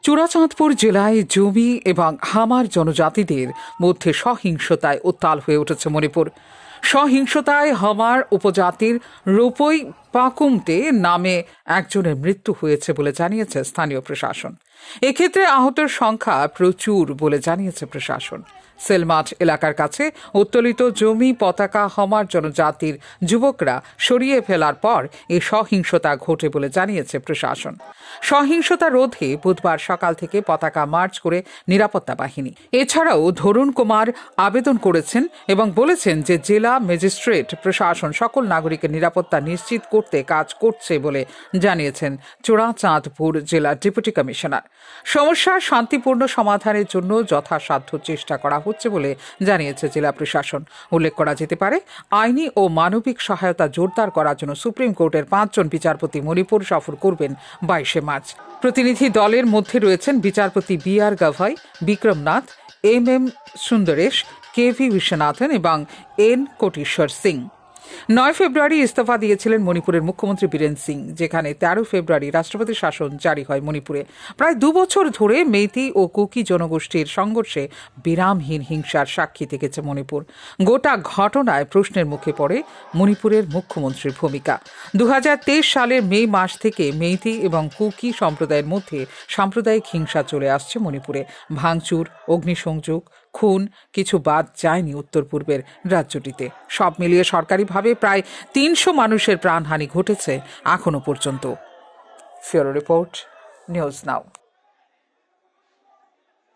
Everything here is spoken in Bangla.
চূড়াচাঁদপুর জেলায় জমি এবং হামার জনজাতিদের মধ্যে সহিংসতায় উত্তাল হয়ে উঠেছে মণিপুর। সহিংসতায় হামার উপজাতির রূপই পাকুমতে নামে একজনের মৃত্যু হয়েছে বলে জানিয়েছে স্থানীয় প্রশাসন। এক্ষেত্রে আহতের সংখ্যা প্রচুর বলে জানিয়েছে প্রশাসন। সেলমাঠ এলাকার কাছে উত্তোলিত জমি পতাকা হামার জনজাতির যুবকরা সরিয়ে ফেলার পর এই সহিংসতা ঘটে বলে জানিয়েছে প্রশাসন। সহিংসতা রোধে বুধবার সকাল থেকে পতাকা মার্চ করে নিরাপত্তা বাহিনী। এছাড়াও ধরুণ কুমার আবেদন করেছেন এবং বলেছেন যে জেলা ম্যাজিস্ট্রেট প্রশাসন সকল নাগরিকের নিরাপত্তা নিশ্চিত করতে কাজ করছে বলে জানিয়েছেন চূড়াচাঁদপুর জেলার ডেপুটি কমিশনার। সমস্যার শান্তিপূর্ণ সমাধানের জন্য যথাসাধ্য চেষ্টা করা হচ্ছে বলে জানিয়েছে জেলা প্রশাসন। উল্লেখ করা যেতে পারে, আইনি ও মানবিক সহায়তা জোরদার করার জন্য সুপ্রিম কোর্টের 5 জন বিচারপতি মণিপুর সফর করবেন 22 মার্চ। প্রতিনিধি দলের মধ্যে রয়েছেন বিচারপতি BR Gavai, Vikram Nath, MM Sundaresh, KV Viswanathan এবং N কোটেশ্বর সিং। 9 ফেব্রুয়ারি ইস্তফা দিয়েছিলেন মণিপুরের মুখ্যমন্ত্রী বীরেন সিং, যেখানে 13 ফেব্রুয়ারি রাষ্ট্রপতি শাসন জারি হয় মণিপুরে। প্রায় 2 বছর ধরে মেইতি ও কুকি জনগোষ্ঠীর সংঘর্ষে বিরামহীন হিংসার সাক্ষী থেকেছে মণিপুর। গোটা ঘটনায় প্রশ্নের মুখে পড়ে মণিপুরের মুখ্যমন্ত্রীর ভূমিকা। 2023 সালের মে মাস থেকে মেইতি এবং কুকি সম্প্রদায়ের মধ্যে সাম্প্রদায়িক হিংসা চলে আসছে মণিপুরে। ভাঙচুর, অগ্নিসংযোগ, খুন কিছু বাদ যায়নি উত্তর পূর্বের রাজ্যটিতে। সব মিলিয়ে সরকারিভাবে প্রায় 300 মানুষের প্রাণহানি ঘটেছে এখনো পর্যন্ত। ফিউরো রিপোর্ট, নিউজ নাও।